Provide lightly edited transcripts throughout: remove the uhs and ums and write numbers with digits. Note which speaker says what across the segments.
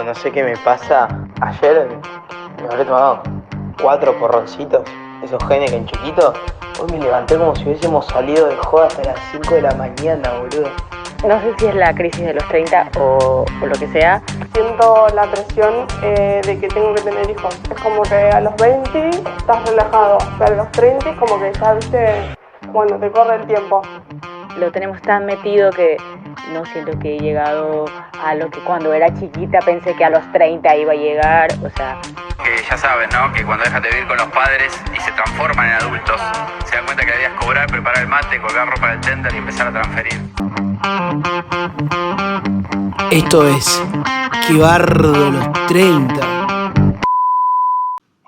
Speaker 1: No sé qué me pasa. Ayer me habré tomado 4 porroncitos, esos Heineken chiquitos. Hoy me levanté como si hubiésemos salido de joda hasta las 5 de la mañana, boludo.
Speaker 2: No sé si es la crisis de los 30 o lo que sea.
Speaker 3: Siento la presión de que tengo que tener hijos. Es como que a los 20 estás relajado, pero a los 30 es como que ya, viste, cuando te corre el tiempo.
Speaker 2: Lo tenemos tan metido que no siento que he llegado a lo que cuando era chiquita pensé que a los 30 iba a llegar, o sea...
Speaker 4: Que ya saben, ¿no? Que cuando dejan de vivir con los padres y se transforman en adultos, se dan cuenta que la vida es cobrar, preparar el mate, colgar ropa del tender y empezar a transferir.
Speaker 5: Esto es Qué bardo los 30.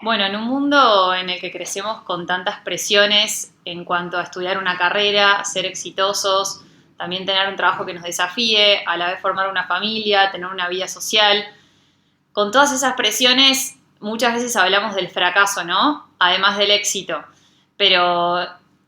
Speaker 6: Bueno, en un mundo en el que crecemos con tantas presiones en cuanto a estudiar una carrera, ser exitosos, también tener un trabajo que nos desafíe, a la vez formar una familia, tener una vida social, con todas esas presiones muchas veces hablamos del fracaso, ¿no? Además del éxito, pero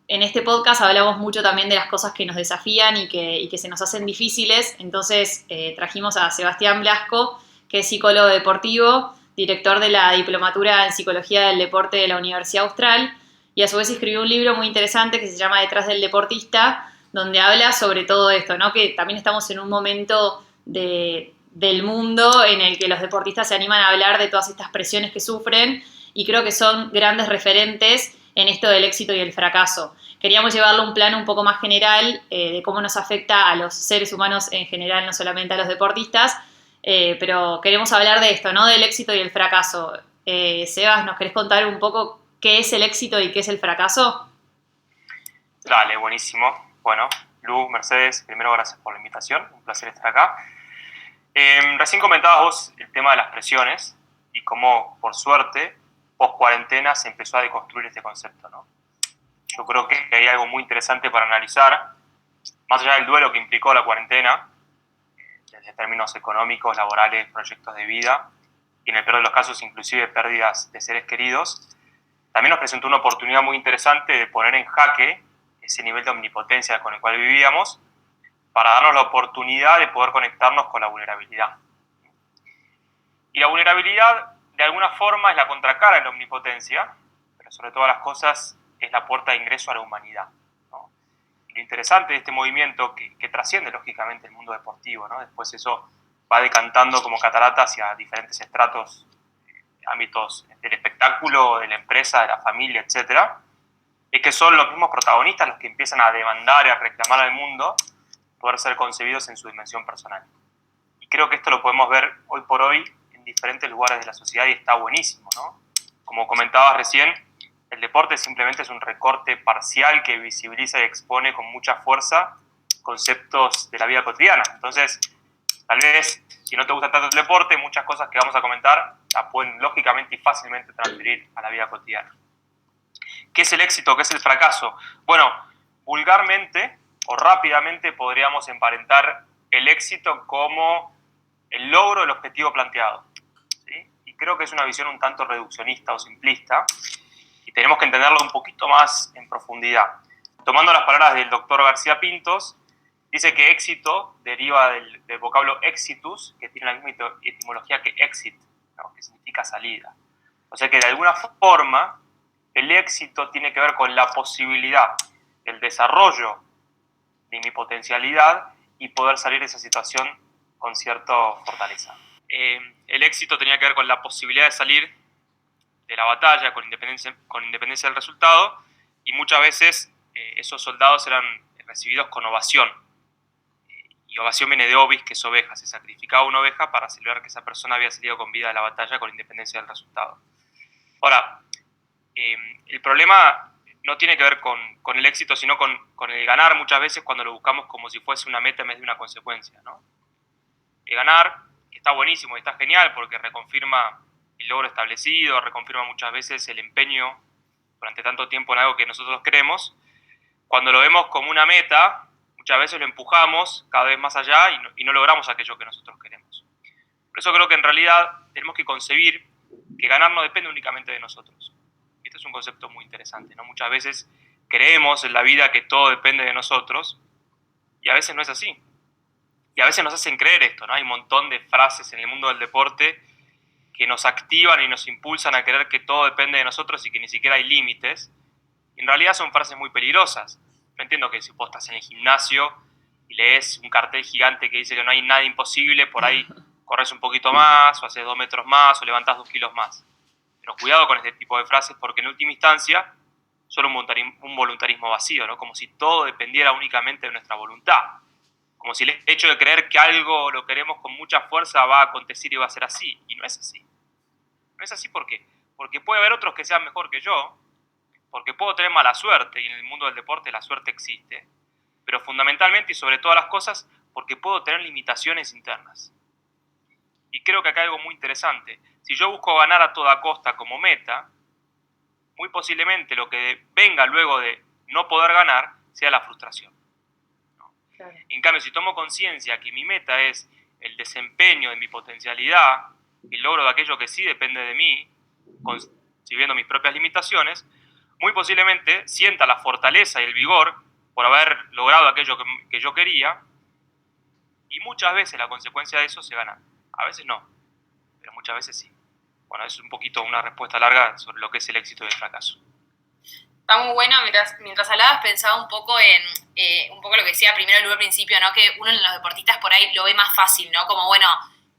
Speaker 6: en este podcast hablamos mucho también de las cosas que nos desafían y que se nos hacen difíciles. Entonces trajimos a Sebastián Blasco, que es psicólogo deportivo, director de la Diplomatura en Psicología del Deporte de la Universidad Austral, y a su vez escribió un libro muy interesante que se llama Detrás del deportista, donde habla sobre todo esto, ¿no? Que también estamos en un momento del mundo en el que los deportistas se animan a hablar de todas estas presiones que sufren, y creo que son grandes referentes en esto del éxito y el fracaso. Queríamos llevarlo a un plano un poco más general de cómo nos afecta a los seres humanos en general, no solamente a los deportistas, pero queremos hablar de esto, ¿no? Del éxito y el fracaso. Sebas, ¿nos querés contar un poco qué es el éxito y qué es el fracaso?
Speaker 7: Dale, buenísimo. Bueno, Lu, Mercedes, primero gracias por la invitación, un placer estar acá. Recién comentabas vos el tema de las presiones y cómo, por suerte, post-cuarentena se empezó a deconstruir este concepto, ¿no? Yo creo que hay algo muy interesante para analizar, más allá del duelo que implicó la cuarentena, desde términos económicos, laborales, proyectos de vida, y en el peor de los casos inclusive pérdidas de seres queridos. También nos presentó una oportunidad muy interesante de poner en jaque ese nivel de omnipotencia con el cual vivíamos, para darnos la oportunidad de poder conectarnos con la vulnerabilidad. Y la vulnerabilidad, de alguna forma, es la contracara de la omnipotencia, pero sobre todas las cosas es la puerta de ingreso a la humanidad, ¿no? Y lo interesante de este movimiento, que trasciende lógicamente el mundo deportivo, ¿no? Después eso va decantando como catarata hacia diferentes estratos, ámbitos del espectáculo, de la empresa, de la familia, etcétera, es que son los mismos protagonistas los que empiezan a demandar y a reclamar al mundo poder ser concebidos en su dimensión personal. Y creo que esto lo podemos ver hoy por hoy en diferentes lugares de la sociedad y está buenísimo, ¿no? Como comentabas recién, el deporte simplemente es un recorte parcial que visibiliza y expone con mucha fuerza conceptos de la vida cotidiana. Entonces, tal vez, si no te gusta tanto el deporte, muchas cosas que vamos a comentar las pueden lógicamente y fácilmente transferir a la vida cotidiana. ¿Qué es el éxito? ¿Qué es el fracaso? Bueno, vulgarmente o rápidamente podríamos emparentar el éxito como el logro del objetivo planteado, ¿sí? Y creo que es una visión un tanto reduccionista o simplista y tenemos que entenderlo un poquito más en profundidad. Tomando las palabras del doctor García Pintos, dice que éxito deriva del vocablo exitus, que tiene la misma etimología que exit, ¿no? Que significa salida. O sea que de alguna forma el éxito tiene que ver con la posibilidad, el desarrollo de mi potencialidad y poder salir de esa situación con cierta fortaleza. El éxito tenía que ver con la posibilidad de salir de la batalla con independencia del resultado, y muchas veces esos soldados eran recibidos con ovación. Y ovación viene de ovis, que es oveja. Se sacrificaba una oveja para celebrar que esa persona había salido con vida de la batalla con independencia del resultado. Ahora, el problema no tiene que ver con el éxito, sino con el ganar muchas veces cuando lo buscamos como si fuese una meta en vez de una consecuencia, ¿no? El ganar está buenísimo y está genial porque reconfirma el logro establecido, reconfirma muchas veces el empeño durante tanto tiempo en algo que nosotros queremos. Cuando lo vemos como una meta, muchas veces lo empujamos cada vez más allá y no logramos aquello que nosotros queremos. Por eso creo que en realidad tenemos que concebir que ganar no depende únicamente de nosotros. Este es un concepto muy interesante, ¿no? Muchas veces creemos en la vida que todo depende de nosotros y a veces no es así. Y a veces nos hacen creer esto, ¿no? Hay un montón de frases en el mundo del deporte que nos activan y nos impulsan a creer que todo depende de nosotros y que ni siquiera hay límites. Y en realidad son frases muy peligrosas. Yo entiendo que si vos estás en el gimnasio y lees un cartel gigante que dice que no hay nada imposible, por ahí corres un poquito más, o haces 2 metros más, o levantás 2 kilos más. Pero cuidado con este tipo de frases, porque en última instancia son un voluntarismo vacío, ¿no? Como si todo dependiera únicamente de nuestra voluntad. Como si el hecho de creer que algo lo queremos con mucha fuerza va a acontecer y va a ser así. Y no es así. No es así, ¿por qué? Porque puede haber otros que sean mejor que yo, porque puedo tener mala suerte, y en el mundo del deporte la suerte existe. Pero fundamentalmente y sobre todas las cosas, porque puedo tener limitaciones internas. Y creo que acá hay algo muy interesante. Si yo busco ganar a toda costa como meta, muy posiblemente lo que venga luego de no poder ganar sea la frustración. ¿No? Claro. En cambio, si tomo conciencia que mi meta es el desempeño de mi potencialidad, el logro de aquello que sí depende de mí, concibiendo mis propias limitaciones, muy posiblemente sienta la fortaleza y el vigor por haber logrado aquello que yo quería, y muchas veces la consecuencia de eso se gana. A veces no, pero muchas veces sí. Bueno, es un poquito una respuesta larga sobre lo que es el éxito y el fracaso.
Speaker 8: Está muy bueno. Mientras hablabas pensaba un poco en un poco lo que decía primero Lu al principio, ¿no? Que uno en los deportistas por ahí lo ve más fácil, ¿no? Como, bueno,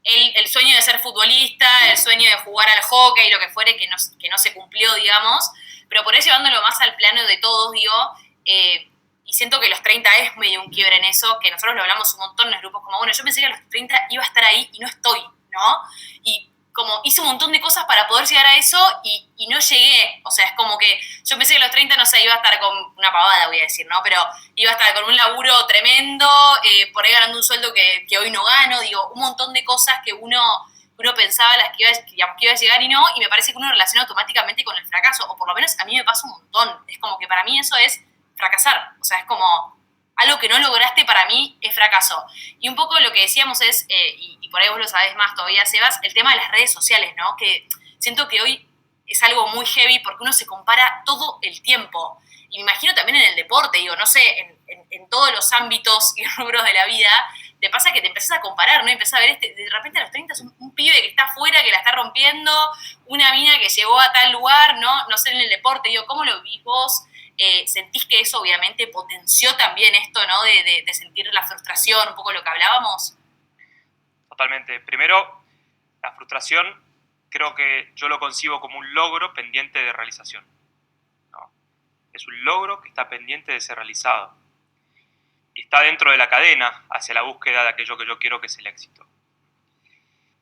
Speaker 8: el sueño de ser futbolista, el sueño de jugar al hockey, lo que fuere, que no se cumplió, digamos, pero por ahí llevándolo más al plano de todos, digo, y siento que los 30 es medio un quiebre en eso, que nosotros lo hablamos un montón en los grupos, como, bueno, yo pensé que a los 30 iba a estar ahí y no estoy, ¿no? Y como hice un montón de cosas para poder llegar a eso y no llegué. O sea, es como que yo pensé que a los 30, no sé, iba a estar con una pavada, voy a decir, ¿no? Pero iba a estar con un laburo tremendo, por ahí ganando un sueldo que hoy no gano, digo, un montón de cosas que uno pensaba las que iba a llegar y no, y me parece que uno relaciona automáticamente con el fracaso, o por lo menos a mí me pasa un montón. Es como que para mí eso es fracasar. O sea, es como algo que no lograste, para mí es fracaso. Y un poco lo que decíamos es, y por ahí vos lo sabés más todavía, Sebas, el tema de las redes sociales, ¿no? Que siento que hoy es algo muy heavy porque uno se compara todo el tiempo. Y me imagino también en el deporte, digo, no sé, en todos los ámbitos y rubros de la vida, te pasa que te empezás a comparar, ¿no? Y empezás a ver, de repente a los 30 es un pibe que está afuera, que la está rompiendo, una mina que llegó a tal lugar, ¿no? No sé, en el deporte, digo, ¿cómo lo vís vos? ¿Sentís que eso obviamente potenció también esto, ¿no? De sentir la frustración, un poco lo que hablábamos?
Speaker 7: Totalmente. Primero, la frustración creo que yo lo concibo como un logro pendiente de realización, ¿no? Es un logro que está pendiente de ser realizado. Y está dentro de la cadena hacia la búsqueda de aquello que yo quiero, que es el éxito.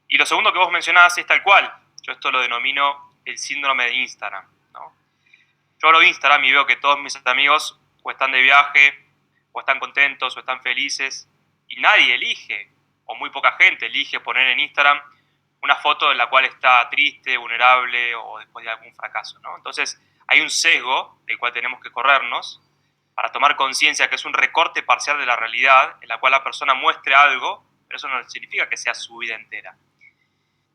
Speaker 7: Y lo segundo que vos mencionabas es tal cual. Yo esto lo denomino el síndrome de Instagram, ¿no? Yo abro Instagram y veo que todos mis amigos o están de viaje, o están contentos, o están felices, y nadie elige, o muy poca gente elige poner en Instagram una foto en la cual está triste, vulnerable, o después de algún fracaso, ¿no? Entonces hay un sesgo del cual tenemos que corrernos para tomar conciencia que es un recorte parcial de la realidad en la cual la persona muestre algo, pero eso no significa que sea su vida entera.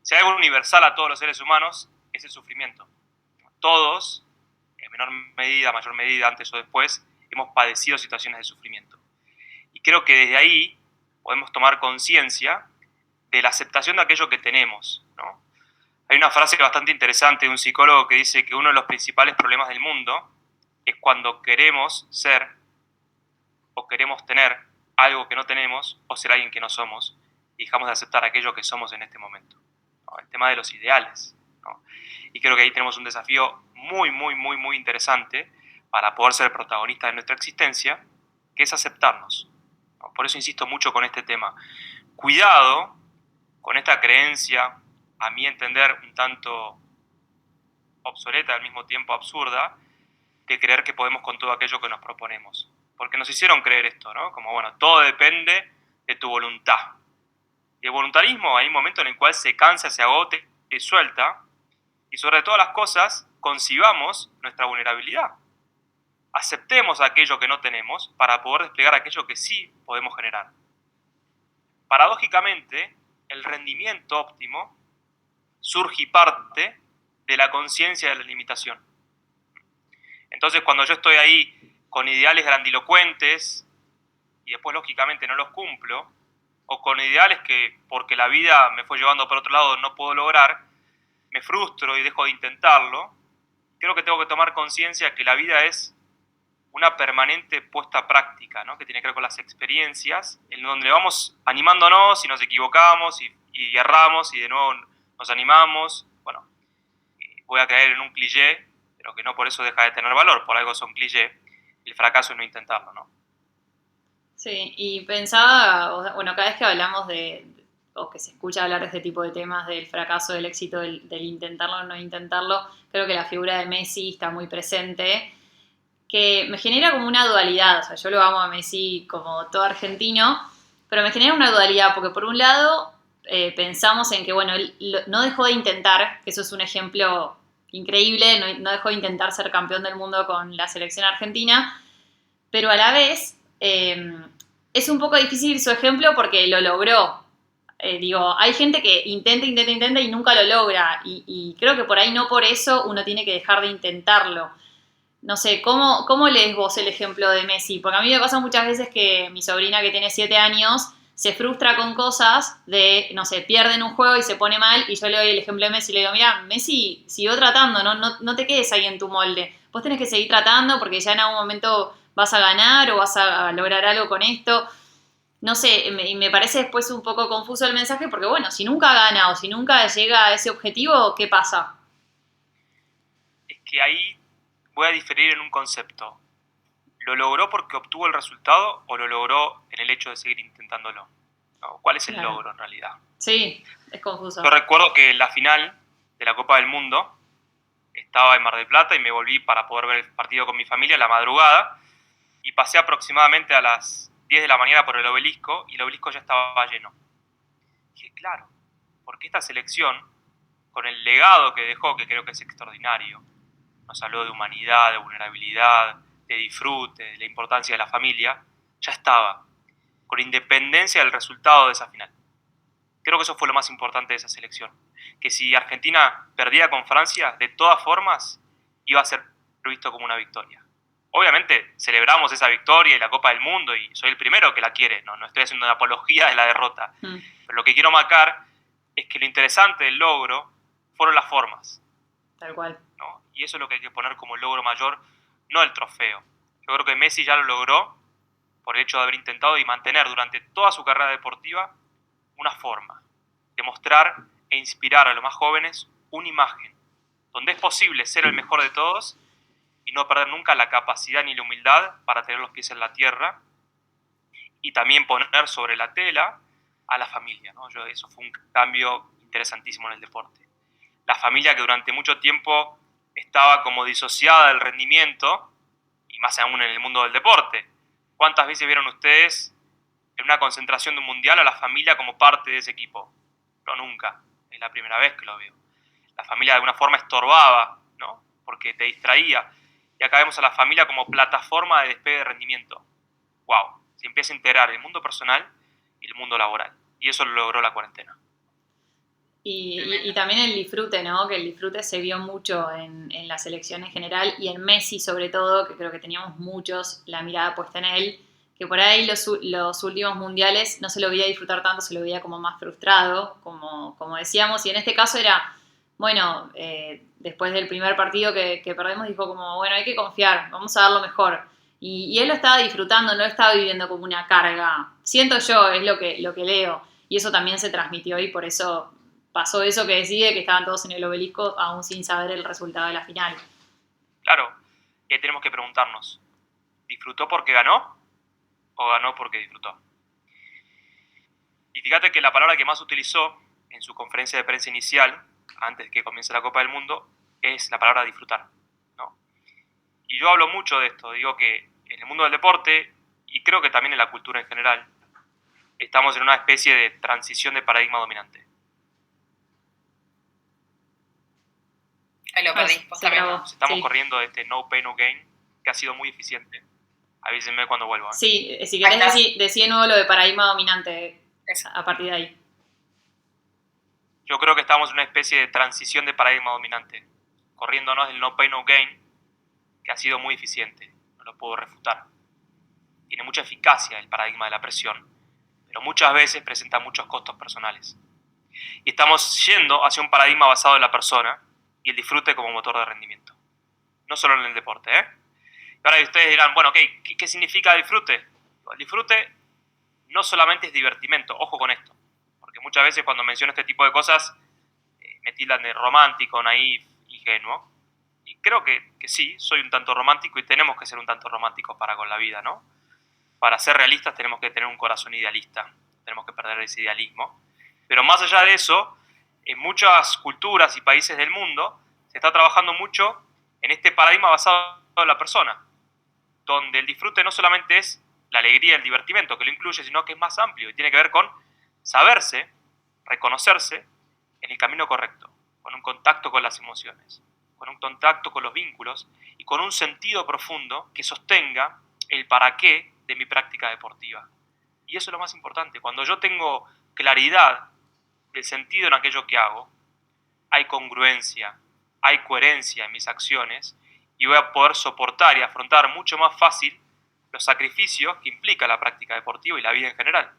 Speaker 7: Si hay algo universal a todos los seres humanos, es el sufrimiento. Todos, en menor medida, mayor medida, antes o después, hemos padecido situaciones de sufrimiento. Y creo que desde ahí podemos tomar conciencia de la aceptación de aquello que tenemos, ¿no? Hay una frase bastante interesante de un psicólogo que dice que uno de los principales problemas del mundo es cuando queremos ser o queremos tener algo que no tenemos o ser alguien que no somos y dejamos de aceptar aquello que somos en este momento, ¿no? El tema de los ideales, ¿no? Y creo que ahí tenemos un desafío muy, muy, muy, muy interesante para poder ser protagonistas de nuestra existencia, que es aceptarnos, ¿no? Por eso insisto mucho con este tema. Cuidado con esta creencia, a mi entender, un tanto obsoleta y al mismo tiempo absurda, de creer que podemos con todo aquello que nos proponemos. Porque nos hicieron creer esto, ¿no? Como, bueno, todo depende de tu voluntad. Y el voluntarismo hay un momento en el cual se cansa, se agote, se suelta, y sobre todas las cosas, concibamos nuestra vulnerabilidad. Aceptemos aquello que no tenemos para poder desplegar aquello que sí podemos generar. Paradójicamente, el rendimiento óptimo surge y parte de la conciencia de la limitación. Entonces, cuando yo estoy ahí con ideales grandilocuentes y después, lógicamente, no los cumplo, o con ideales que porque la vida me fue llevando por otro lado no puedo lograr, me frustro y dejo de intentarlo. Creo que tengo que tomar conciencia que la vida es una permanente puesta a práctica, ¿no? Que tiene que ver con las experiencias, en donde vamos animándonos y nos equivocamos y erramos y de nuevo nos animamos. Bueno, voy a caer en un cliché, pero que no por eso deja de tener valor, por algo son cliché. El fracaso es no intentarlo, ¿no?
Speaker 6: Sí, y pensaba, bueno, cada vez que hablamos o que se escucha hablar de este tipo de temas, del fracaso, del éxito, del intentarlo o no intentarlo, creo que la figura de Messi está muy presente, que me genera como una dualidad. O sea, yo lo amo a Messi como todo argentino, pero me genera una dualidad, porque por un lado pensamos en que, bueno, él no dejó de intentar, que eso es un ejemplo increíble, no dejó de intentar ser campeón del mundo con la selección argentina, pero a la vez es un poco difícil su ejemplo porque lo logró. Digo, hay gente que intenta y nunca lo logra, y creo que por ahí no por eso uno tiene que dejar de intentarlo. No sé, ¿cómo lees vos el ejemplo de Messi? Porque a mí me pasa muchas veces que mi sobrina, que tiene 7 años, se frustra con cosas de, no sé, pierden un juego y se pone mal, y yo le doy el ejemplo de Messi y le digo, mira, Messi siguió tratando, no te quedes ahí en tu molde. Vos tenés que seguir tratando porque ya en algún momento vas a ganar o vas a lograr algo con esto. No sé, me parece después un poco confuso el mensaje porque, bueno, si nunca gana o si nunca llega a ese objetivo, ¿qué pasa?
Speaker 7: Es que ahí voy a diferir en un concepto. ¿Lo logró porque obtuvo el resultado o lo logró en el hecho de seguir intentándolo? ¿No? ¿Cuál es el logro en realidad?
Speaker 6: Sí, es confuso.
Speaker 7: Yo recuerdo que en la final de la Copa del Mundo estaba en Mar del Plata y me volví para poder ver el partido con mi familia a la madrugada y pasé aproximadamente a las 10 de la mañana por el obelisco y el obelisco ya estaba lleno. Dije, claro, porque esta selección, con el legado que dejó, que creo que es extraordinario, nos habló de humanidad, de vulnerabilidad, de disfrute, de la importancia de la familia, ya estaba, con independencia del resultado de esa final. Creo que eso fue lo más importante de esa selección, que si Argentina perdía con Francia, de todas formas iba a ser visto como una victoria. Obviamente celebramos esa victoria y la Copa del Mundo y soy el primero que la quiere, no estoy haciendo una apología de la derrota, pero lo que quiero marcar es que lo interesante del logro fueron las formas.
Speaker 6: Tal cual.
Speaker 7: ¿No? Y eso es lo que hay que poner como logro mayor, no el trofeo. Yo creo que Messi ya lo logró por el hecho de haber intentado y mantener durante toda su carrera deportiva una forma, de mostrar e inspirar a los más jóvenes una imagen, donde es posible ser el mejor de todos y no perder nunca la capacidad ni la humildad para tener los pies en la tierra, y también poner sobre la tela a la familia, ¿no? Eso fue un cambio interesantísimo en el deporte. La familia, que durante mucho tiempo estaba como disociada del rendimiento, y más aún en el mundo del deporte. ¿Cuántas veces vieron ustedes en una concentración de un mundial a la familia como parte de ese equipo? No, nunca. Es la primera vez que lo veo. La familia de alguna forma estorbaba, ¿no? Porque te distraía. Y acá vemos a la familia como plataforma de despegue de rendimiento. ¡Wow! Se empieza a integrar el mundo personal y el mundo laboral. Y eso lo logró la cuarentena.
Speaker 6: Y también el disfrute, ¿no? Que el disfrute se vio mucho en la selección en general y en Messi sobre todo, que creo que teníamos muchos la mirada puesta en él, que por ahí los últimos mundiales no se lo veía disfrutar tanto, se lo veía como más frustrado, como decíamos, y en este caso era, bueno, después del primer partido que perdemos dijo como, bueno, hay que confiar, vamos a dar lo mejor. Y él lo estaba disfrutando, no lo estaba viviendo como una carga. Siento yo, es lo que leo. Y eso también se transmitió y por eso pasó eso que decide, que estaban todos en el obelisco aún sin saber el resultado de la final.
Speaker 7: Claro, y ahí tenemos que preguntarnos, ¿disfrutó porque ganó o ganó porque disfrutó? Y fíjate que la palabra que más utilizó en su conferencia de prensa inicial, antes de que comience la Copa del Mundo, es la palabra disfrutar, ¿no? Y yo hablo mucho de esto, digo que en el mundo del deporte, y creo que también en la cultura en general, estamos en una especie de transición de paradigma dominante.
Speaker 8: Ahí lo perdí, vos también.
Speaker 7: Estamos corriendo de este no pay, no gain, que ha sido muy eficiente. Avísenme cuando vuelva.
Speaker 6: Sí, si querés decir de nuevo lo de paradigma dominante a partir de ahí.
Speaker 7: Yo creo que estamos en una especie de transición de paradigma dominante, corriéndonos del no pay, no gain, que ha sido muy eficiente, no lo puedo refutar. Tiene mucha eficacia el paradigma de la presión, pero muchas veces presenta muchos costos personales. Y estamos yendo hacia un paradigma basado en la persona y el disfrute como motor de rendimiento. No solo en el deporte, ¿eh? Y ahora ustedes dirán, bueno, okay, ¿qué significa disfrute? El disfrute no solamente es divertimento, ojo con esto, porque muchas veces cuando menciono este tipo de cosas me tildan de romántico, naif, ingenuo, y creo que sí, soy un tanto romántico y tenemos que ser un tanto románticos para con la vida, ¿no? Para ser realistas tenemos que tener un corazón idealista, tenemos que perder ese idealismo, pero más allá de eso, en muchas culturas y países del mundo se está trabajando mucho en este paradigma basado en la persona, donde el disfrute no solamente es la alegría, el divertimento, que lo incluye, sino que es más amplio y tiene que ver con saberse, reconocerse en el camino correcto, con un contacto con las emociones, con un contacto con los vínculos y con un sentido profundo que sostenga el para qué de mi práctica deportiva. Y eso es lo más importante. Cuando yo tengo claridad del sentido en aquello que hago, hay congruencia, hay coherencia en mis acciones y voy a poder soportar y afrontar mucho más fácil los sacrificios que implica la práctica deportiva y la vida en general.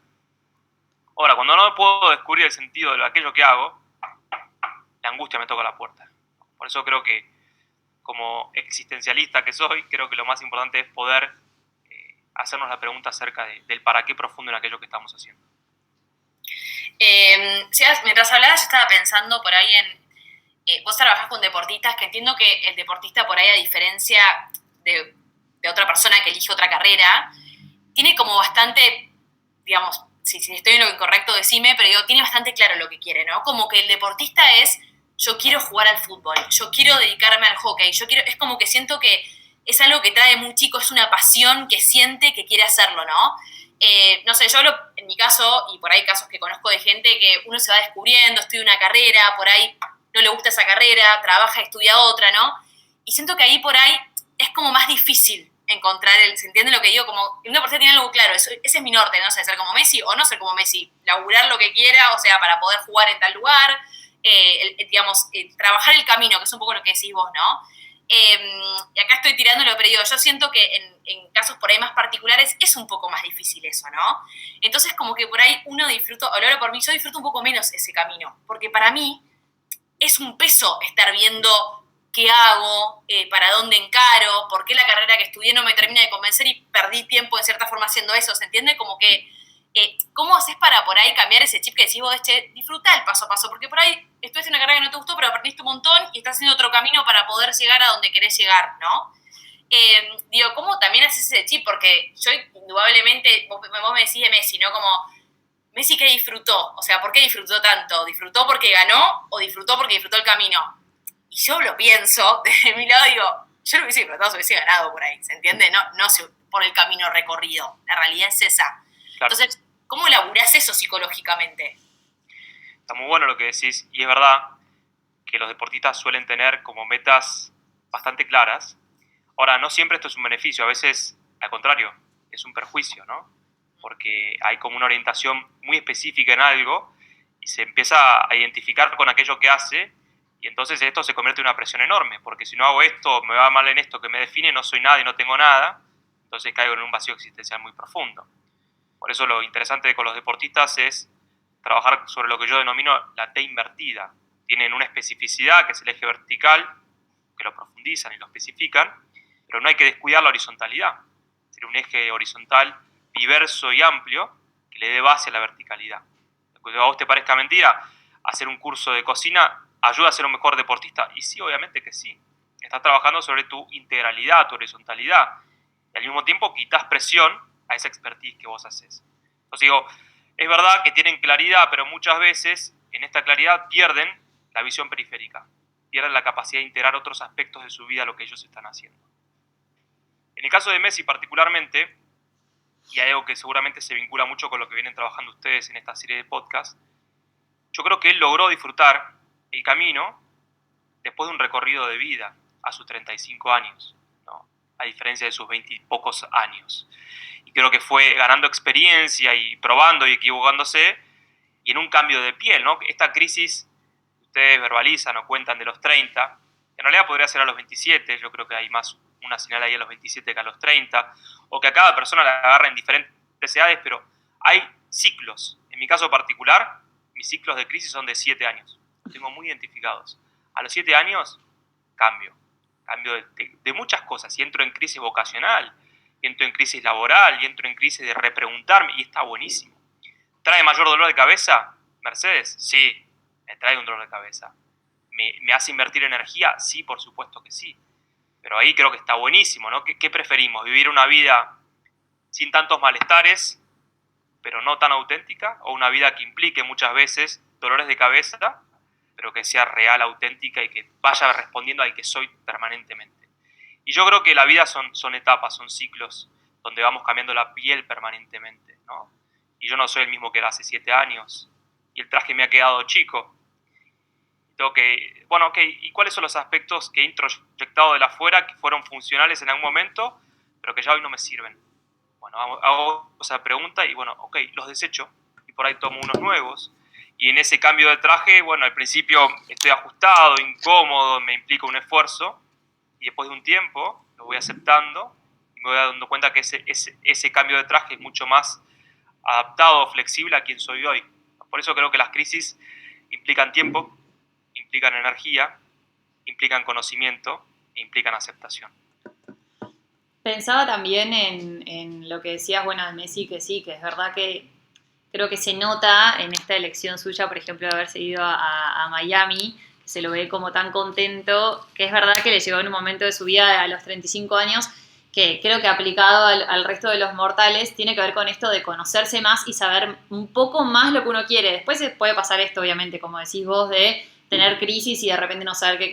Speaker 7: Ahora, cuando no puedo descubrir el sentido de aquello que hago, la angustia me toca la puerta. Por eso creo que, como existencialista que soy, creo que lo más importante es poder hacernos la pregunta acerca del para qué profundo en aquello que estamos haciendo.
Speaker 8: Mientras hablabas, yo estaba pensando por ahí en... vos trabajás con deportistas, que entiendo que el deportista por ahí, a diferencia de otra persona que elige otra carrera, tiene como bastante, digamos, si estoy en lo incorrecto, decime, pero digo, tiene bastante claro lo que quiere, ¿no? Como que el deportista es, yo quiero jugar al fútbol, yo quiero dedicarme al hockey, es como que siento que es algo que trae muy chico, es una pasión que siente que quiere hacerlo, ¿no? No sé, yo hablo en mi caso, y por ahí casos que conozco de gente que uno se va descubriendo, estudia una carrera, por ahí no le gusta esa carrera, trabaja y estudia otra, ¿no? Y siento que ahí por ahí es como más difícil encontrar ¿se entiende lo que digo? Como una persona tiene algo claro, ese es mi norte, no sé, ser como Messi o no ser como Messi, laburar lo que quiera, o sea, para poder jugar en tal lugar, trabajar el camino, que es un poco lo que decís vos, ¿no? Y acá estoy tirándolo, pero digo, yo siento que en casos por ahí más particulares es un poco más difícil eso, ¿no? Entonces como que por ahí uno disfruta, o lo hablo por mí, yo disfruto un poco menos ese camino, porque para mí es un peso estar viendo qué hago, para dónde encaro, por qué la carrera que estudié no me termina de convencer y perdí tiempo en cierta forma haciendo eso, ¿se entiende? Como que, ¿cómo haces para por ahí cambiar ese chip que decís vos, disfruta el paso a paso? Porque por ahí estudiaste una carrera que no te gustó, pero aprendiste un montón y estás haciendo otro camino para poder llegar a donde querés llegar, ¿no? Digo, ¿cómo también haces ese chip? Porque yo indudablemente, vos me decís de Messi, ¿no? Como, Messi, ¿qué disfrutó? O sea, ¿por qué disfrutó tanto? ¿Disfrutó porque ganó o disfrutó porque disfrutó el camino? Y yo lo pienso, desde mi lado digo, yo lo hubiese disfrutado si hubiese ganado por ahí, ¿se entiende? No por el camino recorrido, la realidad es esa. Claro. Entonces, ¿cómo laburás eso psicológicamente?
Speaker 7: Está muy bueno lo que decís, y es verdad que los deportistas suelen tener como metas bastante claras. Ahora, no siempre esto es un beneficio, a veces, al contrario, es un perjuicio, ¿no? Porque hay como una orientación muy específica en algo y se empieza a identificar con aquello que hace. Y entonces esto se convierte en una presión enorme, porque si no hago esto, me va mal en esto que me define, no soy nada y no tengo nada, entonces caigo en un vacío existencial muy profundo. Por eso lo interesante con los deportistas es trabajar sobre lo que yo denomino la T invertida. Tienen una especificidad, que es el eje vertical, que lo profundizan y lo especifican, pero no hay que descuidar la horizontalidad. Es decir, un eje horizontal diverso y amplio que le dé base a la verticalidad. Aunque a vos te parezca mentira, hacer un curso de cocina ayuda a ser un mejor deportista. Y sí, obviamente que sí. Estás trabajando sobre tu integralidad, tu horizontalidad. Y al mismo tiempo quitas presión a esa expertise que vos haces. Entonces digo, es verdad que tienen claridad, pero muchas veces en esta claridad pierden la visión periférica. Pierden la capacidad de integrar otros aspectos de su vida a lo que ellos están haciendo. En el caso de Messi particularmente, y hay algo que seguramente se vincula mucho con lo que vienen trabajando ustedes en esta serie de podcast, yo creo que él logró disfrutar el camino después de un recorrido de vida a sus 35 años, ¿no? A diferencia de sus 20 y pocos años. Y creo que fue ganando experiencia y probando y equivocándose y en un cambio de piel, ¿no? Esta crisis que ustedes verbalizan o cuentan de los 30, en realidad podría ser a los 27, yo creo que hay más una señal ahí a los 27 que a los 30, o que a cada persona la agarra en diferentes edades, pero hay ciclos. En mi caso particular, mis ciclos de crisis son de 7 años. Los tengo muy identificados. A los 7 años, cambio de muchas cosas. Y entro en crisis vocacional, y entro en crisis laboral, y entro en crisis de repreguntarme, y está buenísimo. ¿Trae mayor dolor de cabeza, Mercedes? Sí, me trae un dolor de cabeza. ¿Me hace invertir energía? Sí, por supuesto que sí. Pero ahí creo que está buenísimo, ¿no? ¿Qué preferimos? ¿Vivir una vida sin tantos malestares, pero no tan auténtica? ¿O una vida que implique muchas veces dolores de cabeza, pero que sea real, auténtica y que vaya respondiendo al que soy permanentemente? Y yo creo que la vida son etapas, son ciclos, donde vamos cambiando la piel permanentemente, ¿no? Y yo no soy el mismo que era hace 7 años, y el traje me ha quedado chico. Tengo que, bueno, ok, ¿y cuáles son los aspectos que he introyectado de la afuera que fueron funcionales en algún momento, pero que ya hoy no me sirven? Bueno, hago esa pregunta y bueno, ok, los desecho, y por ahí tomo unos nuevos. Y en ese cambio de traje, bueno, al principio estoy ajustado, incómodo, me implica un esfuerzo, y después de un tiempo lo voy aceptando y me voy dando cuenta que ese cambio de traje es mucho más adaptado, flexible a quien soy hoy. Por eso creo que las crisis implican tiempo, implican energía, implican conocimiento e implican aceptación.
Speaker 6: Pensaba también en lo que decías, bueno, de Messi, que sí, que es verdad que creo que se nota en esta elección suya, por ejemplo, de haberse ido a Miami, que se lo ve como tan contento, que es verdad que le llegó en un momento de su vida a los 35 años, que creo que aplicado al resto de los mortales tiene que ver con esto de conocerse más y saber un poco más lo que uno quiere. Después puede pasar esto, obviamente, como decís vos, de tener crisis y de repente no saber qué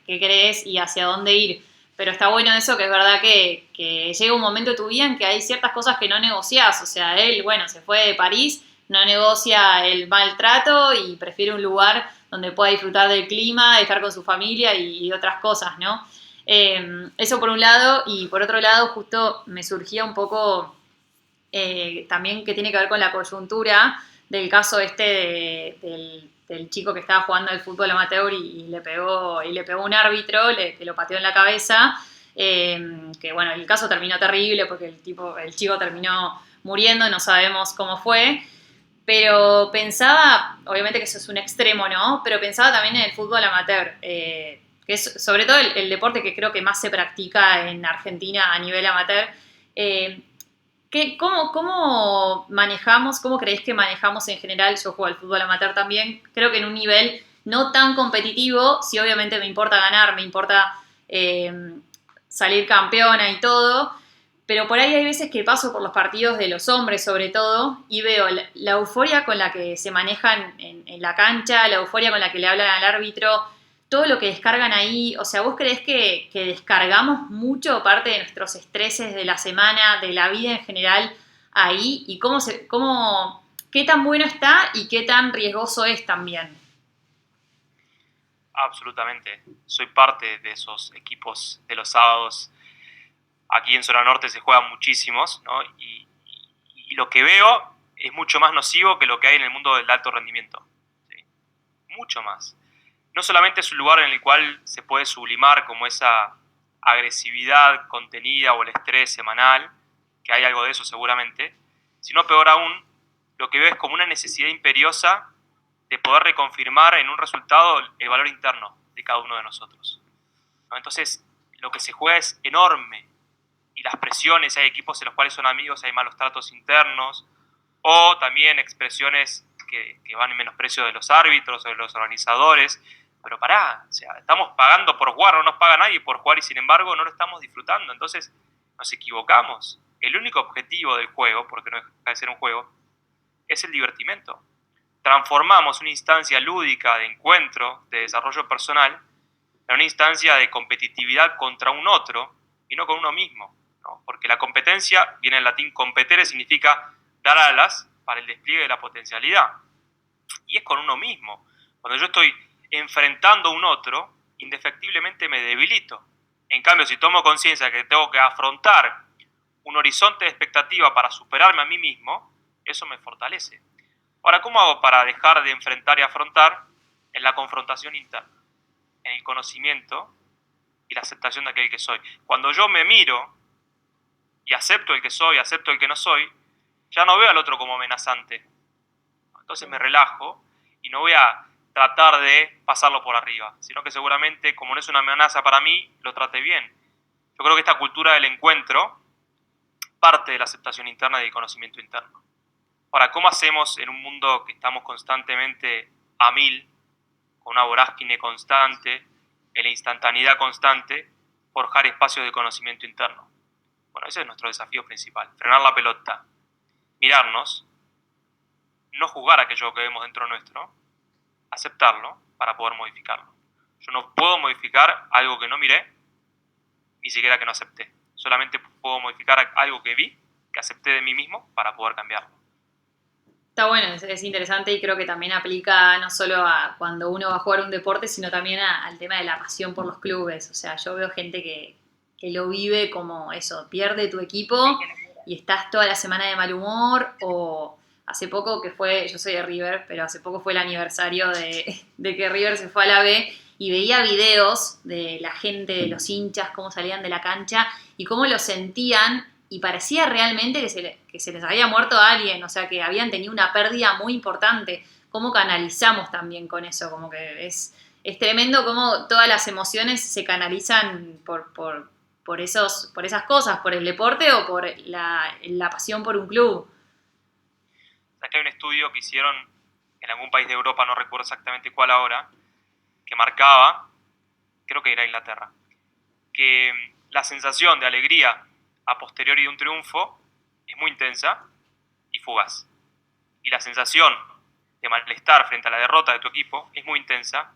Speaker 6: querés y hacia dónde ir. Pero está bueno eso, que es verdad que llega un momento de tu vida en que hay ciertas cosas que no negociás. O sea, él, bueno, se fue de París, no negocia el maltrato y prefiere un lugar donde pueda disfrutar del clima, de estar con su familia y otras cosas, ¿no? Eso por un lado, y por otro lado justo me surgía un poco también que tiene que ver con la coyuntura del caso del chico que estaba jugando al fútbol amateur y le pegó un árbitro, que lo pateó en la cabeza, que bueno, el caso terminó terrible porque el chico terminó muriendo, no sabemos cómo fue. Pero pensaba, obviamente que eso es un extremo, ¿no? Pero pensaba también en el fútbol amateur, que es sobre todo el deporte que creo que más se practica en Argentina a nivel amateur. ¿Cómo manejamos, cómo creéis que manejamos en general? Yo juego al fútbol amateur también, creo que en un nivel no tan competitivo, sí obviamente me importa ganar, me importa salir campeona y todo, pero por ahí hay veces que paso por los partidos de los hombres sobre todo y veo la euforia con la que se manejan en la cancha, la euforia con la que le hablan al árbitro, todo lo que descargan ahí. O sea, ¿vos creés que descargamos mucho parte de nuestros estreses de la semana, de la vida en general ahí? ¿Y qué tan bueno está y qué tan riesgoso es también?
Speaker 7: Absolutamente. Soy parte de esos equipos de los sábados. Aquí en Zona Norte se juegan muchísimos, ¿no? Y lo que veo es mucho más nocivo que lo que hay en el mundo del alto rendimiento. ¿Sí? Mucho más. No solamente es un lugar en el cual se puede sublimar como esa agresividad contenida o el estrés semanal, que hay algo de eso seguramente, sino peor aún, lo que veo es como una necesidad imperiosa de poder reconfirmar en un resultado el valor interno de cada uno de nosotros, ¿no? Entonces, lo que se juega es enorme, y las presiones, hay equipos en los cuales son amigos, hay malos tratos internos, o también expresiones que van en menosprecio de los árbitros o de los organizadores. Pero pará, o sea, estamos pagando por jugar, no nos paga nadie por jugar y sin embargo no lo estamos disfrutando, entonces nos equivocamos. El único objetivo del juego, porque no deja de ser un juego, es el divertimento. Transformamos una instancia lúdica de encuentro, de desarrollo personal, en una instancia de competitividad contra un otro y no con uno mismo, ¿no? Porque la competencia, viene en latín competere, significa dar alas para el despliegue de la potencialidad. Y es con uno mismo. Cuando yo estoy enfrentando a un otro, indefectiblemente me debilito. En cambio, si tomo conciencia de que tengo que afrontar un horizonte de expectativa para superarme a mí mismo, eso me fortalece. Ahora, ¿cómo hago para dejar de enfrentar y afrontar? En la confrontación interna, en el conocimiento y la aceptación de aquel que soy. Cuando yo me miro y acepto el que soy, acepto el que no soy, ya no veo al otro como amenazante. Entonces me relajo y no voy a tratar de pasarlo por arriba, sino que seguramente, como no es una amenaza para mí, lo trate bien. Yo creo que esta cultura del encuentro parte de la aceptación interna y del conocimiento interno. Ahora, ¿cómo hacemos en un mundo que estamos constantemente a mil, con una vorágine constante, en la instantaneidad constante, forjar espacios de conocimiento interno? Bueno, ese es nuestro desafío principal, frenar la pelota, mirarnos, no juzgar aquello que vemos dentro nuestro, aceptarlo para poder modificarlo. Yo no puedo modificar algo que no miré, ni siquiera que no acepté. Solamente puedo modificar algo que vi, que acepté de mí mismo, para poder cambiarlo.
Speaker 6: Está bueno, es interesante y creo que también aplica no solo a cuando uno va a jugar un deporte, sino también al tema de la pasión por los clubes. O sea, yo veo gente que lo vive como eso, pierde tu equipo y estás toda la semana de mal humor, o hace poco que fue, yo soy de River, pero hace poco fue el aniversario de que River se fue a la B y veía videos de la gente, de los hinchas, cómo salían de la cancha y cómo lo sentían. Y parecía realmente que se les había muerto a alguien, o sea, que habían tenido una pérdida muy importante. ¿Cómo canalizamos también con eso? Como que es tremendo cómo todas las emociones se canalizan por esas cosas, por el deporte o por la pasión por un club.
Speaker 7: Aquí hay un estudio que hicieron en algún país de Europa, no recuerdo exactamente cuál ahora, que marcaba, creo que era Inglaterra, que la sensación de alegría a posteriori de un triunfo es muy intensa y fugaz. Y la sensación de malestar frente a la derrota de tu equipo es muy intensa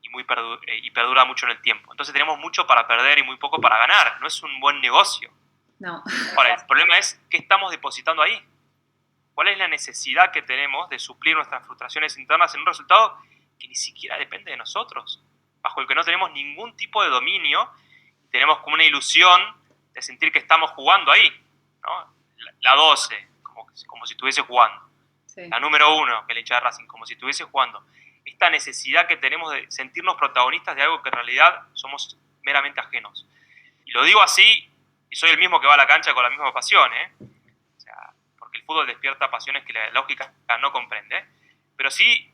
Speaker 7: y perdura mucho en el tiempo. Entonces tenemos mucho para perder y muy poco para ganar. No es un buen negocio.
Speaker 6: No.
Speaker 7: Ahora, el problema es qué estamos depositando ahí. ¿Cuál es la necesidad que tenemos de suplir nuestras frustraciones internas en un resultado que ni siquiera depende de nosotros? Bajo el que no tenemos ningún tipo de dominio, tenemos como una ilusión de sentir que estamos jugando ahí, ¿no? La 12, como si estuviese jugando.
Speaker 6: Sí.
Speaker 7: La número 1, que es la hinchada de Racing, como si estuviese jugando. Esta necesidad que tenemos de sentirnos protagonistas de algo que en realidad somos meramente ajenos. Y lo digo así, y soy el mismo que va a la cancha con la misma pasión, ¿eh? O sea, porque el fútbol despierta pasiones que la lógica no comprende, pero sí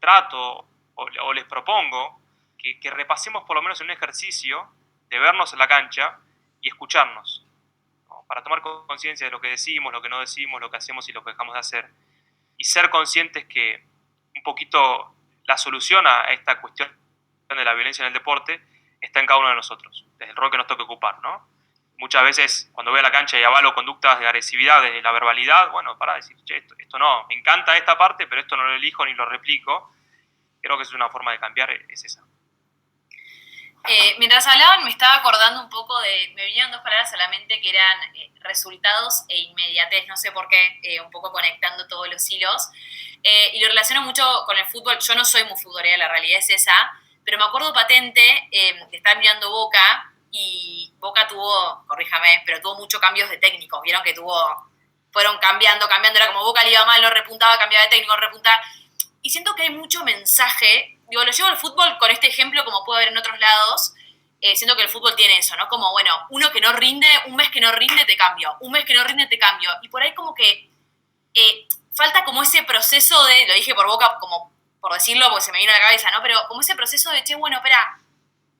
Speaker 7: trato o les propongo que repasemos por lo menos en un ejercicio de vernos en la cancha y escucharnos, ¿no? Para tomar conciencia de lo que decimos, lo que no decimos, lo que hacemos y lo que dejamos de hacer. Y ser conscientes que un poquito la solución a esta cuestión de la violencia en el deporte está en cada uno de nosotros, desde el rol que nos toque ocupar, ¿no? Muchas veces cuando voy a la cancha y avalo conductas de agresividad, de la verbalidad, bueno, para decir, che, esto no, me encanta esta parte, pero esto no lo elijo ni lo replico. Creo que es una forma de cambiar, es esa.
Speaker 8: Mientras hablaban me estaba acordando un poco me vinieron dos palabras a la mente que eran resultados e inmediatez, no sé por qué, un poco conectando todos los hilos. Y lo relaciono mucho con el fútbol. Yo no soy muy futbolera, la realidad es esa, pero me acuerdo patente de estar mirando Boca, y Boca tuvo, corríjame, pero tuvo muchos cambios de técnicos. Vieron que fueron cambiando, era como Boca le iba mal, no repuntaba, cambiaba de técnico, repuntaba. Y siento que hay mucho mensaje, lo llevo al fútbol con este ejemplo, como puedo ver en otros lados. Siento que el fútbol tiene eso, ¿no? Como, bueno, uno que no rinde, un mes que no rinde, te cambio. Un mes que no rinde, te cambio. Y por ahí como que falta como ese proceso lo dije por Boca, como por decirlo, porque se me vino a la cabeza, ¿no? Pero como ese proceso de, che, bueno, espera,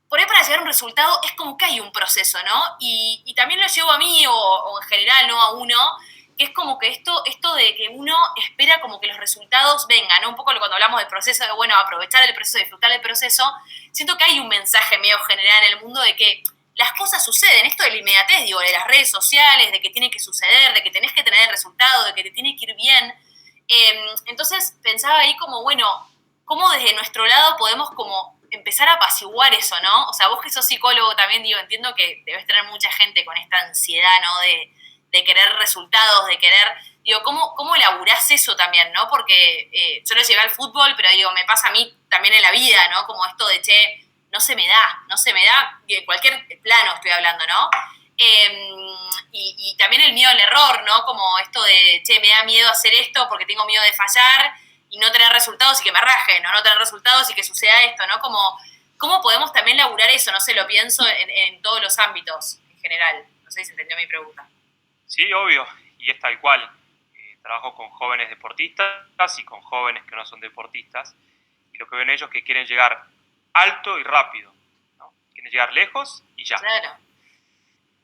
Speaker 8: por ahí para llegar a un resultado es como que hay un proceso, ¿no? Y también lo llevo a mí, o en general, no a uno, que es como que esto de que uno espera como que los resultados vengan, ¿no? Un poco cuando hablamos del proceso, de, bueno, aprovechar el proceso, disfrutar del proceso, siento que hay un mensaje medio general en el mundo de que las cosas suceden, esto de la inmediatez, digo, de las redes sociales, de que tiene que suceder, de que tenés que tener el resultado, de que te tiene que ir bien. Entonces pensaba ahí como, bueno, ¿cómo desde nuestro lado podemos como empezar a apaciguar eso, ¿no? O sea, vos que sos psicólogo también, digo, entiendo que debes tener mucha gente con esta ansiedad, ¿no? De querer resultados, de querer, digo, ¿cómo elaborás eso también, no? Porque yo lo llevé al fútbol, pero digo, me pasa a mí también en la vida, ¿no? Como esto de, che, no se me da, en cualquier plano estoy hablando, ¿no? Y también el miedo al error, ¿no? Como esto de, che, me da miedo hacer esto porque tengo miedo de fallar y no tener resultados y que me rajen, ¿o no tener resultados y que suceda esto, ¿no? Como, ¿cómo podemos también laburar eso? No sé, lo pienso en todos los ámbitos en general. No sé si se entendió mi pregunta.
Speaker 7: Sí, obvio. y es tal cual. Trabajo con jóvenes deportistas y con jóvenes que no son deportistas, y lo que ven ellos es que quieren llegar alto y rápido, ¿no? Quieren llegar lejos y ya.
Speaker 8: Claro.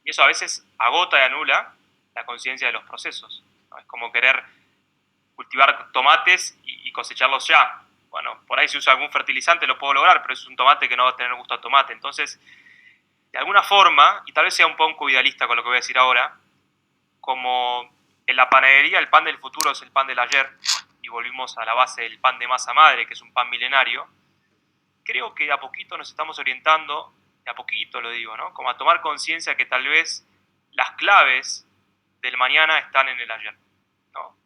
Speaker 7: Y eso a veces agota y anula la conciencia de los procesos, ¿no? Es como querer cultivar tomates y cosecharlos ya. Bueno, por ahí si usa algún fertilizante lo puedo lograr, pero es un tomate que no va a tener gusto a tomate. Entonces, de alguna forma, y tal vez sea un poco idealista con lo que voy a decir ahora, como en la panadería el pan del futuro es el pan del ayer, y volvimos a la base del pan de masa madre, que es un pan milenario, creo que de a poquito nos estamos orientando, de a poquito lo digo, ¿no? Como a tomar conciencia que tal vez las claves del mañana están en el ayer, ¿no?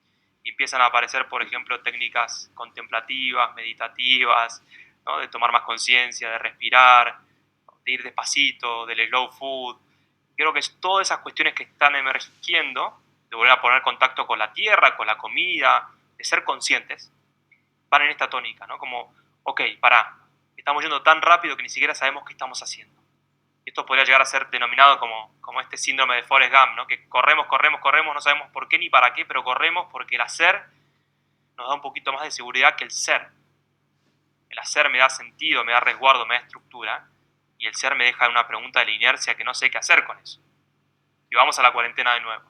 Speaker 7: Y empiezan a aparecer, por ejemplo, técnicas contemplativas, meditativas, ¿no? De tomar más conciencia, de respirar, de ir despacito, del slow food. Creo que es todas esas cuestiones que están emergiendo, de volver a poner contacto con la tierra, con la comida, de ser conscientes, van en esta tónica, ¿no? Como, ok, pará, estamos yendo tan rápido que ni siquiera sabemos qué estamos haciendo. Y esto podría llegar a ser denominado como este síndrome de Forrest Gump, ¿no? Que corremos, no sabemos por qué ni para qué, pero corremos porque el hacer nos da un poquito más de seguridad que el ser. El hacer me da sentido, me da resguardo, me da estructura, y el ser me deja una pregunta de la inercia que no sé qué hacer con eso. Y vamos a la cuarentena de nuevo.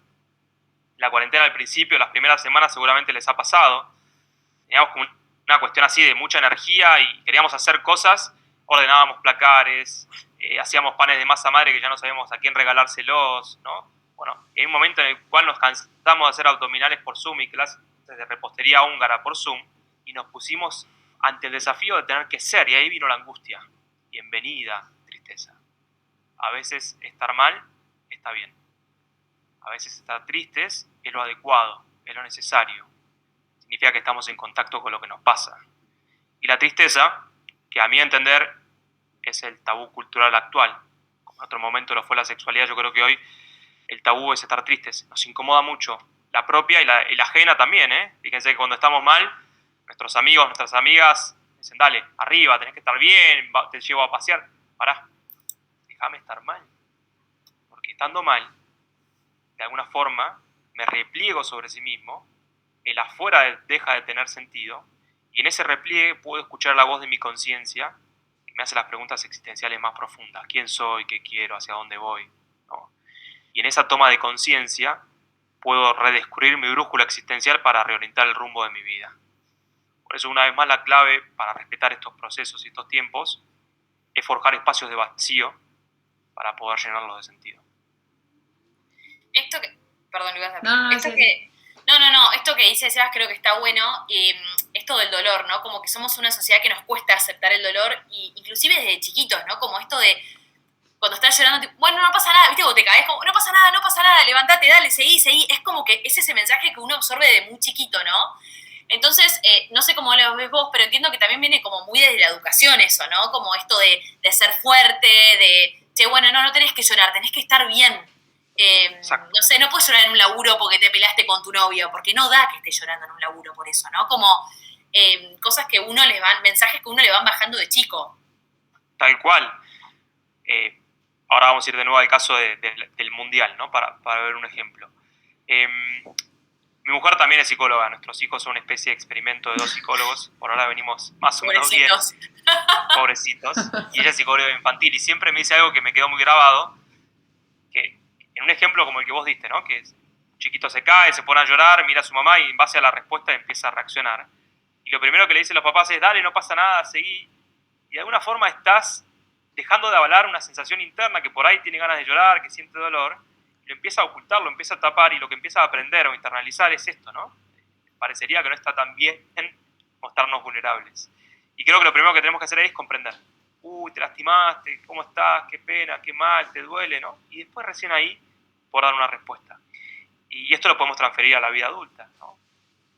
Speaker 7: La cuarentena al principio, las primeras semanas seguramente les ha pasado. Teníamos como una cuestión así de mucha energía y queríamos hacer cosas, ordenábamos placares, hacíamos panes de masa madre que ya no sabíamos a quién regalárselos, ¿no? Bueno, hay un momento en el cual nos cansamos de hacer abdominales por Zoom y clases de repostería húngara por Zoom, y nos pusimos ante el desafío de tener que ser, y ahí vino la angustia. Bienvenida, tristeza. A veces estar mal está bien. A veces estar tristes es lo adecuado, es lo necesario. Significa que estamos en contacto con lo que nos pasa. Y la tristeza, que a mi entender es el tabú cultural actual, como en otro momento lo fue la sexualidad, yo creo que hoy el tabú es estar tristes. Nos incomoda mucho, la propia y la ajena también, ¿eh? Fíjense que cuando estamos mal, nuestros amigos, nuestras amigas dicen, dale, arriba, tenés que estar bien, te llevo a pasear. Pará, déjame estar mal. Porque estando mal, de alguna forma, me repliego sobre sí mismo, el afuera deja de tener sentido, y en ese repliegue puedo escuchar la voz de mi conciencia, que me hace las preguntas existenciales más profundas. ¿Quién soy? ¿Qué quiero? ¿Hacia dónde voy? ¿No? Y en esa toma de conciencia puedo redescubrir mi brújula existencial para reorientar el rumbo de mi vida. Por eso, una vez más, la clave para respetar estos procesos y estos tiempos es forjar espacios de vacío para poder llenarlos de sentido.
Speaker 8: Esto que... Perdón, Lucas.
Speaker 6: No,
Speaker 8: esto
Speaker 6: sí,
Speaker 8: que... Esto que dice Sebas creo que está bueno. Esto del dolor, ¿no? Como que somos una sociedad que nos cuesta aceptar el dolor, y inclusive desde chiquitos, ¿no? Como esto de cuando estás llorando, tipo, bueno, no pasa nada, ¿viste? Vos te caes como, no pasa nada, levántate, dale, seguí. Es como que es ese mensaje que uno absorbe de muy chiquito, ¿no? Entonces, no sé cómo lo ves vos, pero entiendo que también viene como muy desde la educación eso, ¿no? Como esto de ser fuerte, de, che, bueno, no tenés que llorar, tenés que estar bien. No sé, no puedes llorar en un laburo porque te peleaste con tu novio, porque no da que estés llorando en un laburo por eso, ¿no? Como cosas que mensajes que uno le van bajando de chico.
Speaker 7: Tal cual. Ahora vamos a ir de nuevo al caso del Mundial, ¿no? Para ver un ejemplo. Mi mujer también es psicóloga, nuestros hijos son una especie de experimento de 2 psicólogos, por ahora venimos más o menos bien. Pobrecitos. Y ella es psicóloga infantil, y siempre me dice algo que me quedó muy grabado, que en un ejemplo como el que vos diste, ¿no? Que un chiquito se cae, se pone a llorar, mira a su mamá y en base a la respuesta empieza a reaccionar. Y lo primero que le dicen los papás es, dale, no pasa nada, seguí. Y de alguna forma estás dejando de avalar una sensación interna que por ahí tiene ganas de llorar, que siente dolor, y lo empieza a ocultar, lo empieza a tapar, y lo que empieza a aprender o internalizar es esto, ¿no? Parecería que no está tan bien mostrarnos vulnerables. Y creo que lo primero que tenemos que hacer ahí es comprender. Uy, te lastimaste, ¿cómo estás? Qué pena, qué mal, te duele, ¿no? Y después recién ahí por dar una respuesta. Y esto lo podemos transferir a la vida adulta, ¿no?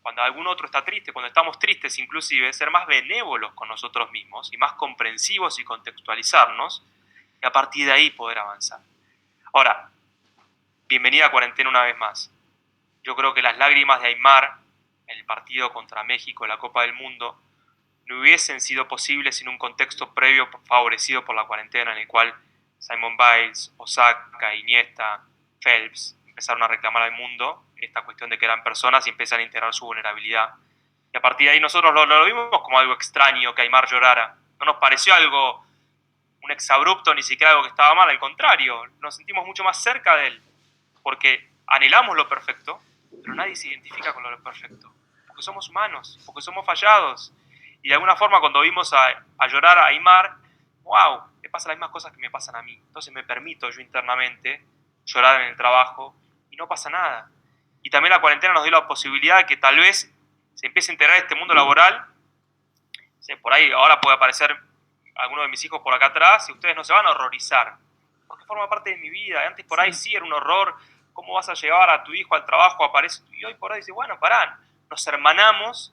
Speaker 7: Cuando algún otro está triste, cuando estamos tristes inclusive, ser más benévolos con nosotros mismos y más comprensivos y contextualizarnos, y a partir de ahí poder avanzar. Ahora, bienvenida a cuarentena una vez más. Yo creo que las lágrimas de Aymar en el partido contra México en la Copa del Mundo no hubiesen sido posibles sin un contexto previo favorecido por la cuarentena, en el cual Simone Biles, Osaka, Iniesta, Phelps, empezaron a reclamar al mundo esta cuestión de que eran personas y empiezan a integrar su vulnerabilidad. Y a partir de ahí nosotros lo vimos como algo extraño que Aimar llorara. No nos pareció algo, un exabrupto, ni siquiera algo que estaba mal, al contrario, nos sentimos mucho más cerca de él, porque anhelamos lo perfecto, pero nadie se identifica con lo perfecto, porque somos humanos, porque somos fallados. Y de alguna forma cuando vimos a llorar a Aimar, wow, le pasan las mismas cosas que me pasan a mí. Entonces me permito yo internamente llorar en el trabajo y no pasa nada. Y también la cuarentena nos dio la posibilidad de que tal vez se empiece a integrar este mundo laboral. Sí, por ahí ahora puede aparecer alguno de mis hijos por acá atrás y ustedes no se van a horrorizar, porque forma parte de mi vida. Antes por ahí sí era un horror, ¿cómo vas a llevar a tu hijo al trabajo? Aparece, y hoy por ahí dice, bueno, pará, nos hermanamos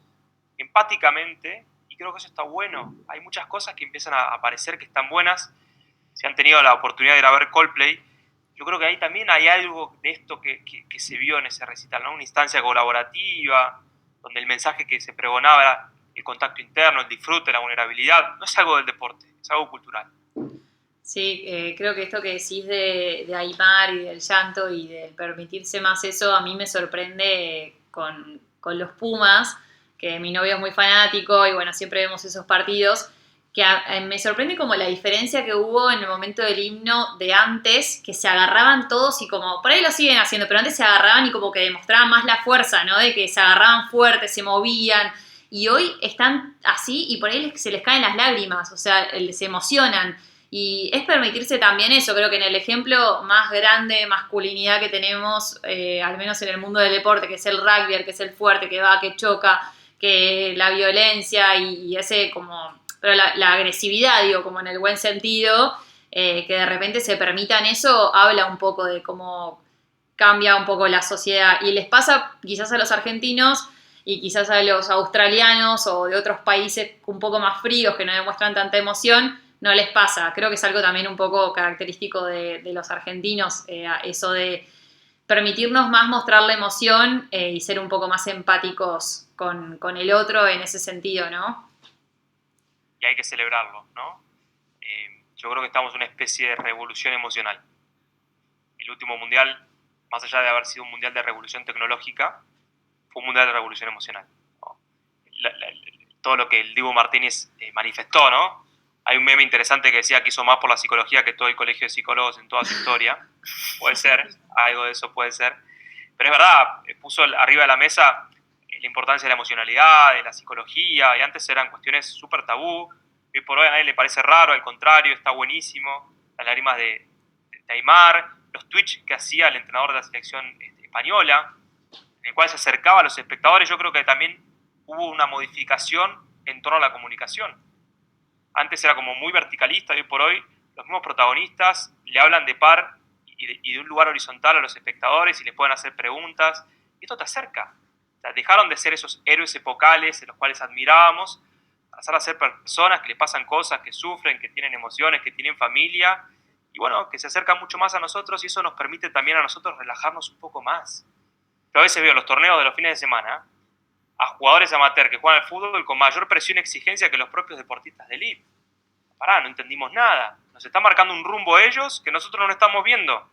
Speaker 7: empáticamente y creo que eso está bueno. Hay muchas cosas que empiezan a aparecer que están buenas. Si han tenido la oportunidad de ir a ver Coldplay, yo creo que ahí también hay algo de esto que se vio en ese recital, ¿no? Una instancia colaborativa, donde el mensaje que se pregonaba era el contacto interno, el disfrute, la vulnerabilidad. No es algo del deporte, es algo cultural.
Speaker 6: Sí, creo que esto que decís de Aimar y del llanto y del permitirse más eso, a mí me sorprende con los Pumas, que mi novio es muy fanático y bueno, siempre vemos esos partidos, que me sorprende como la diferencia que hubo en el momento del himno de antes, que se agarraban todos y como, por ahí lo siguen haciendo, pero antes se agarraban y como que demostraban más la fuerza, ¿no? De que se agarraban fuerte, se movían, y hoy están así y por ahí se les caen las lágrimas, o sea, se emocionan. Y es permitirse también eso, creo que en el ejemplo más grande de masculinidad que tenemos, al menos en el mundo del deporte, que es el rugby, que es el fuerte, que va, que choca, que la violencia y ese como... Pero la agresividad, digo, como en el buen sentido, que de repente se permitan eso, habla un poco de cómo cambia un poco la sociedad. Y les pasa quizás a los argentinos y quizás a los australianos o de otros países un poco más fríos que no demuestran tanta emoción, no les pasa. Creo que es algo también un poco característico de los argentinos, eso de permitirnos más mostrar la emoción y ser un poco más empáticos con el otro en ese sentido, ¿no?
Speaker 7: Y hay que celebrarlo, ¿no? Yo creo que estamos en una especie de revolución emocional. El último mundial, más allá de haber sido un mundial de revolución tecnológica, fue un mundial de revolución emocional, ¿no? Todo lo que el Dibu Martínez manifestó, ¿no? Hay un meme interesante que decía que hizo más por la psicología que todo el colegio de psicólogos en toda su historia. Puede ser, algo de eso puede ser. Pero es verdad, puso arriba de la mesa la importancia de la emocionalidad, de la psicología, y antes eran cuestiones súper tabú. Hoy por hoy a nadie le parece raro, al contrario, está buenísimo. Las lágrimas de Aimar, los tweets que hacía el entrenador de la selección española, en el cual se acercaba a los espectadores. Yo creo que también hubo una modificación en torno a la comunicación. Antes era como muy verticalista, y hoy por hoy los mismos protagonistas le hablan de par y de un lugar horizontal a los espectadores y les pueden hacer preguntas. Y esto te acerca. O sea, dejaron de ser esos héroes epocales en los cuales admirábamos, pasar a ser personas que les pasan cosas, que sufren, que tienen emociones, que tienen familia, y bueno, que se acercan mucho más a nosotros, y eso nos permite también a nosotros relajarnos un poco más. Yo a veces veo los torneos de los fines de semana a jugadores amateur que juegan al fútbol con mayor presión y exigencia que los propios deportistas de élite. Pará, no entendimos nada. Nos están marcando un rumbo ellos que nosotros no estamos viendo.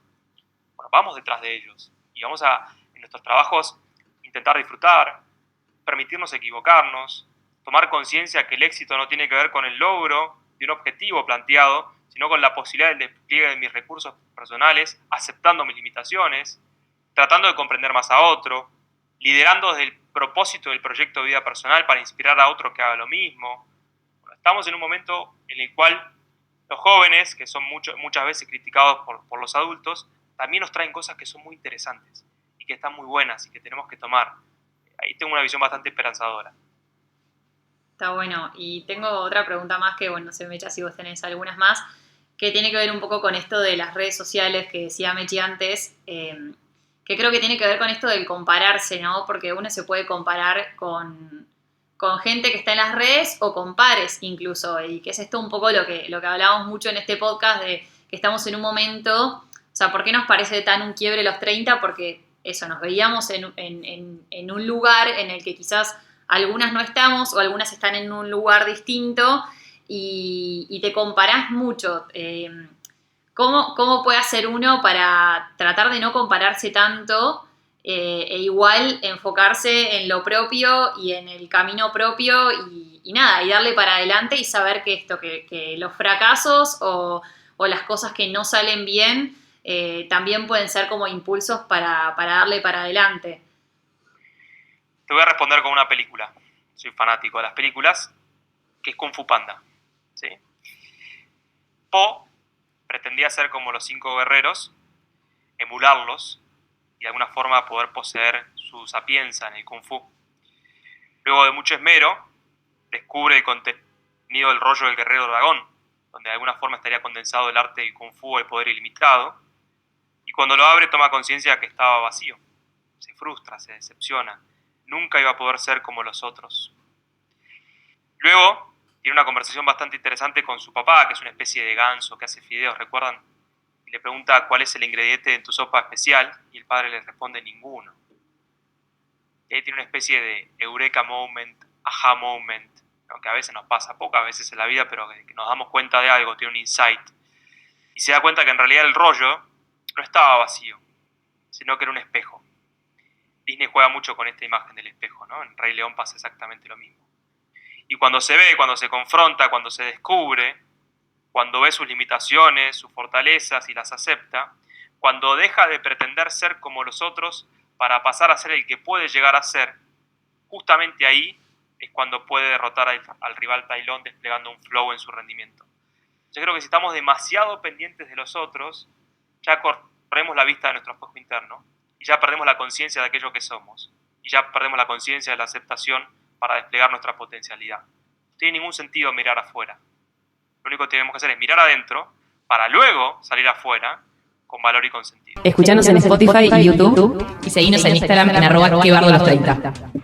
Speaker 7: Bueno, vamos detrás de ellos y vamos en nuestros trabajos, intentar disfrutar, permitirnos equivocarnos, tomar conciencia que el éxito no tiene que ver con el logro de un objetivo planteado, sino con la posibilidad del despliegue de mis recursos personales, aceptando mis limitaciones, tratando de comprender más a otro, liderando desde el propósito del proyecto de vida personal para inspirar a otro que haga lo mismo. Bueno, estamos en un momento en el cual los jóvenes, que son muchas veces criticados por los adultos, también nos traen cosas que son muy interesantes y que están muy buenas y que tenemos que tomar. Ahí tengo una visión bastante esperanzadora.
Speaker 6: Está bueno. Y tengo otra pregunta más que, bueno, no sé, Mecha, si vos tenés algunas más, que tiene que ver un poco con esto de las redes sociales que decía Mechi antes, que creo que tiene que ver con esto del compararse, ¿no? Porque uno se puede comparar con gente que está en las redes o con pares incluso, y que es esto un poco lo que hablábamos mucho en este podcast de que estamos en un momento, o sea, ¿por qué nos parece tan un quiebre los 30? Porque eso, nos veíamos en un lugar en el que quizás algunas no estamos o algunas están en un lugar distinto y te comparás mucho. ¿Cómo puede hacer uno para tratar de no compararse tanto e igual enfocarse en lo propio y en el camino propio y nada, y darle para adelante y saber que los fracasos o las cosas que no salen bien también pueden ser como impulsos para darle para adelante?
Speaker 7: Te voy a responder con una película. Soy fanático de las películas, que es Kung Fu Panda. ¿Sí? Po pretendía ser como los 5 guerreros, emularlos y de alguna forma poder poseer su sapienza en el Kung Fu. Luego de mucho esmero, descubre el contenido del rollo del guerrero dragón, donde de alguna forma estaría condensado el arte del Kung Fu, el poder ilimitado, y cuando lo abre toma conciencia que estaba vacío. Se frustra, se decepciona. Nunca iba a poder ser como los otros. Luego, tiene una conversación bastante interesante con su papá, que es una especie de ganso que hace fideos, ¿recuerdan? Y le pregunta cuál es el ingrediente en tu sopa especial, y el padre le responde ninguno. Y ahí tiene una especie de eureka moment, aha moment, ¿no? Que a veces nos pasa, pocas veces en la vida, pero que nos damos cuenta de algo, tiene un insight. Y se da cuenta que en realidad el rollo no estaba vacío, sino que era un espejo. Disney juega mucho con esta imagen del espejo, ¿no? En Rey León pasa exactamente lo mismo. Y cuando se ve, cuando se confronta, cuando se descubre, cuando ve sus limitaciones, sus fortalezas y las acepta, cuando deja de pretender ser como los otros para pasar a ser el que puede llegar a ser, justamente ahí es cuando puede derrotar al rival Tai Lung desplegando un flow en su rendimiento. Yo creo que si estamos demasiado pendientes de los otros, ya corremos la vista de nuestro espejo interno y ya perdemos la conciencia de aquello que somos y ya perdemos la conciencia de la aceptación para desplegar nuestra potencialidad. No tiene ningún sentido mirar afuera. Lo único que tenemos que hacer es mirar adentro para luego salir afuera con valor y con sentido.
Speaker 9: Escuchanos en Spotify y YouTube y seguinos en Instagram en @quebardolos30.